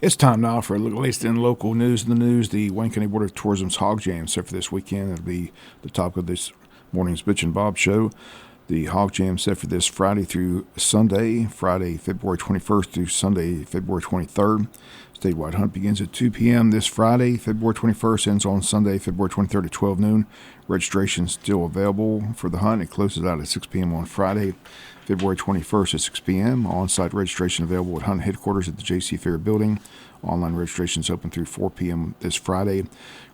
It's time now for a look at the latest in local news. In the news, the Wayne County Board of Tourism's Hog Jam set for this weekend. It'll be the topic of this morning's Bitch and Bob show. The Hog Jam set for this Friday through Sunday, Friday, February 21st through Sunday, February 23rd. Statewide hunt begins at 2 p.m. this Friday, February 21st, ends on Sunday, February 23rd at 12 noon. Registration still available for the hunt. It closes out at 6 p.m. on Friday, February 21st at 6 p.m. On-site registration available at hunt headquarters at the J.C. Fair building. Online registration is open through 4 p.m. this Friday.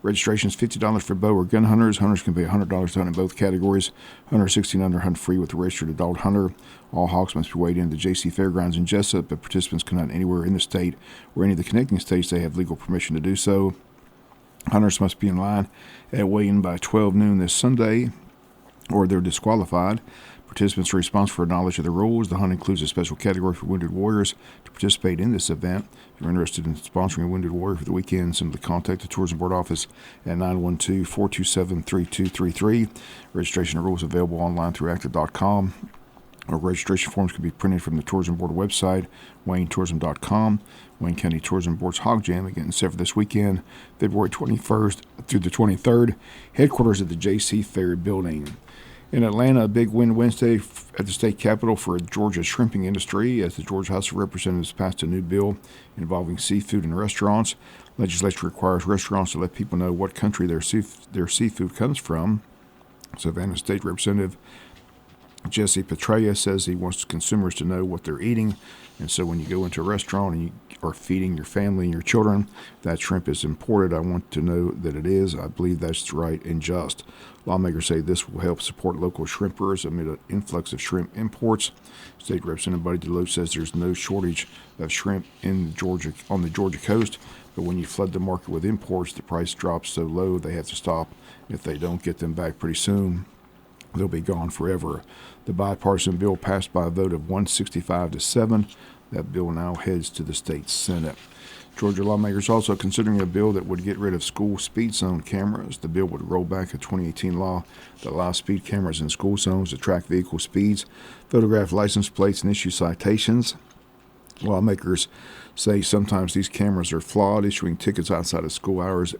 Registration is $50 for bow or gun hunters. Hunters can pay $100 to hunt in both categories. Hunters 16 under hunt free with a registered adult hunter. All hogs must be weighed in at the J.C. Fairgrounds in Jesup, but participants can hunt anywhere in the state or any of the connecting states they have legal permission to do so. Hunters must be in line at weigh-in by 12 noon this Sunday, or they're disqualified. Participants are responsible for knowledge of the rules. The hunt includes a special category for wounded warriors to participate in this event. If you're interested in sponsoring a wounded warrior for the weekend, simply contact the Tourism Board office at 912-427-3233. Registration and rules available online through active.com. Or registration forms can be printed from the Tourism Board website, waynetourism.com. Wayne County Tourism Board's Hog Jam, again, set for this weekend, February 21st through the 23rd. Headquarters at the J.C. Fair building. In Atlanta, a big win Wednesday at the state capitol for Georgia's shrimping industry as the Georgia House of Representatives passed a new bill involving seafood in restaurants. Legislature requires restaurants to let people know what country their seafood comes from. Savannah State Representative Jesse Petraea says he wants consumers to know what they're eating, and so when you go into a restaurant and you are feeding your family and your children, that shrimp is imported. I want to know that it is. I believe that's right and just. Lawmakers say this will help support local shrimpers amid an influx of shrimp imports. State Representative Buddy Deloach says there's no shortage of shrimp on the Georgia coast, but when you flood the market with imports, the price drops so low they have to stop. If they don't get them back pretty soon, they'll be gone forever. The bipartisan bill passed by a vote of 165 to 7. That bill now heads to the state Senate. Georgia lawmakers also considering a bill that would get rid of school speed zone cameras. The bill would roll back a 2018 law that allows speed cameras in school zones to track vehicle speeds, photograph license plates, and issue citations. Lawmakers say sometimes these cameras are flawed, issuing tickets outside of school hours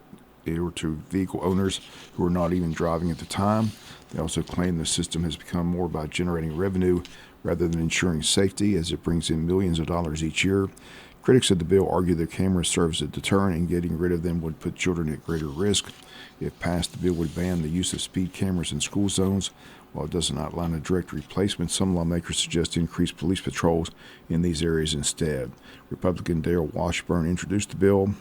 or to vehicle owners who are not even driving at the time. They also claim the system has become more about generating revenue rather than ensuring safety, as it brings in millions of dollars each year. Critics of the bill argue the cameras serve as a deterrent, and getting rid of them would put children at greater risk. If passed, the bill would ban the use of speed cameras in school zones. While it doesn't outline a direct replacement, some lawmakers suggest increased police patrols in these areas instead. Republican Darrell Washburn introduced the bill,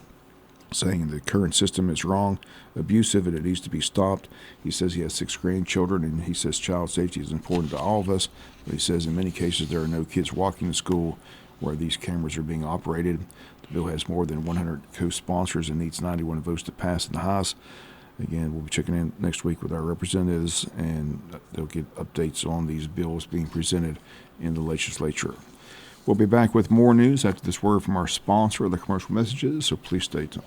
saying the current system is wrong, abusive, and it needs to be stopped. He says he has 6 grandchildren, and he says child safety is important to all of us. But he says in many cases there are no kids walking to school where these cameras are being operated. The bill has more than 100 co-sponsors and needs 91 votes to pass in the House. Again, we'll be checking in next week with our representatives, and they'll get updates on these bills being presented in the legislature. We'll be back with more news after this word from our sponsor, the commercial messages, so please stay tuned.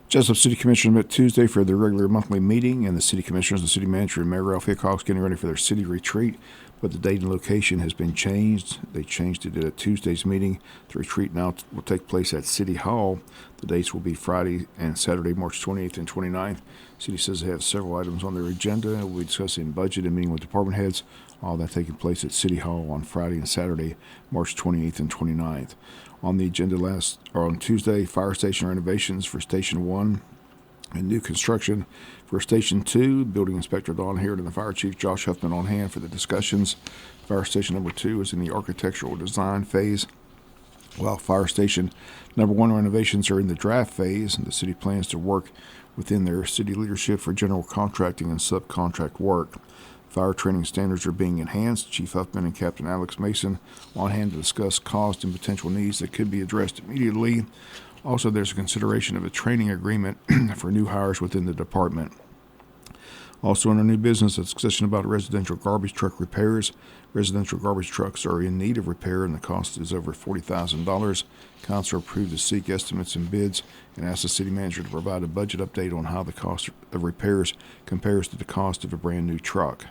Jesup City Commissioners met Tuesday for their regular monthly meeting, and the City Commissioners and City Manager and Mayor Ralph Hickok's getting ready for their city retreat, but the date and location has been changed. They changed it at Tuesday's meeting. The retreat now will take place at City Hall. The dates will be Friday and Saturday, March 28th and 29th. City says they have several items on their agenda. We'll be discussing budget and meeting with department heads. All that taking place at City Hall on Friday and Saturday, March 28th and 29th. On the agenda on Tuesday, fire station renovations for Station 1 and new construction for Station 2. Building Inspector Don Harrod and the Fire Chief Josh Huffman on hand for the discussions. Fire Station number 2 is in the architectural design phase, while Fire Station number 1 renovations are in the draft phase, and the city plans to work within their city leadership for general contracting and subcontract work. Fire training standards are being enhanced. Chief Huffman and Captain Alex Mason on hand to discuss cost and potential needs that could be addressed immediately. Also, there's a consideration of a training agreement for new hires within the department. Also in our new business, a discussion about residential garbage truck repairs. Residential garbage trucks are in need of repair, and the cost is over $40,000. Council approved to seek estimates and bids and asked the city manager to provide a budget update on how the cost of repairs compares to the cost of a brand new truck.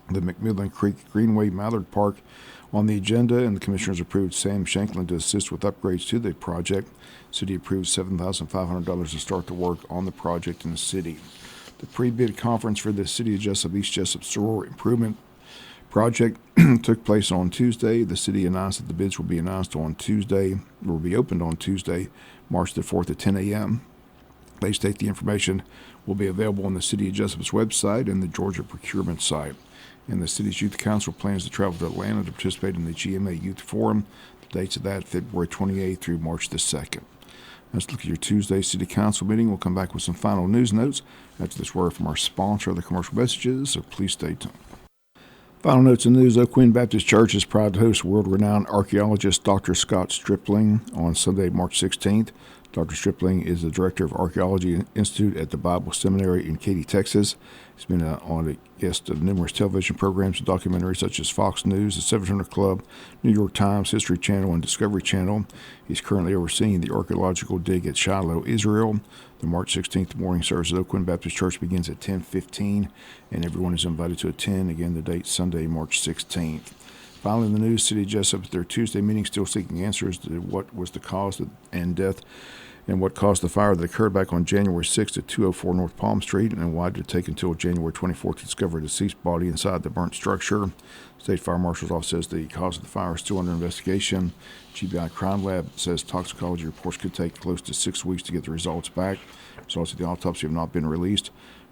The McMillan Creek Greenway Mallard Park On the agenda, and the Commissioners approved Sam Shanklin to assist with upgrades to the project. City approved $7,500 to start the work on the project in the city. The pre-bid conference for the City of Jesup East Jesup Soror Improvement Project took place on Tuesday. The city announced that the bids will be opened on Tuesday, March the 4th at 10 a.m. They state the information will be available on the City of Jesup's website and the Georgia procurement site. And the city's youth council plans to travel to Atlanta to participate in the GMA Youth Forum. The dates of that, February 28th through March the 2nd. Let's look at your Tuesday City Council meeting. We'll come back with some final news notes after this word from our sponsor of the commercial messages, so please stay tuned. Final notes in news. Oak Queen Baptist Church is proud to host world-renowned archaeologist Dr. Scott Stripling on Sunday, March 16th. Dr. Stripling is the director of Archaeology Institute at the Bible Seminary in Katy, Texas. He's been on a guest of numerous television programs and documentaries such as Fox News, The 700 Club, New York Times, History Channel, and Discovery Channel. He's currently overseeing the archaeological dig at Shiloh, Israel. The March 16th morning service at Oak Queen Baptist Church begins at 10:15, and everyone is invited to attend. Again, the date Sunday, March 16th. Finally, in the news, City of Jesup at their Tuesday meeting still seeking answers to what was the cause and death and what caused the fire that occurred back on January 6th at 204 North Palm Street, and why did it take until January 24th to discover a deceased body inside the burnt structure. State Fire Marshal's Office says the cause of the fire is still under investigation. GBI Crime Lab says toxicology reports could take close to 6 weeks to get the results back. Results of the autopsy have not been released.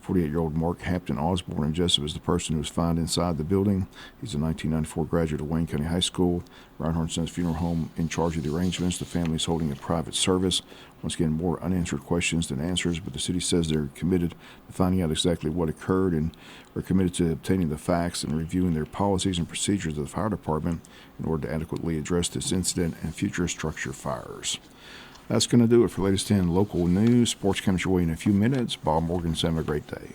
48-year-old Mark Hampton Osborne in Jesup is the person who was found inside the building. He's a 1994 graduate of Wayne County High School. Reinhardt Sons Funeral Home in charge of the arrangements. The family is holding a private service. Once again, more unanswered questions than answers, but the city says they're committed to finding out exactly what occurred and are committed to obtaining the facts and reviewing their policies and procedures of the fire department in order to adequately address this incident and future structure fires. That's going to do it for latest 10 local news. Sports comes your way in a few minutes. Bob Morgan, have a great day.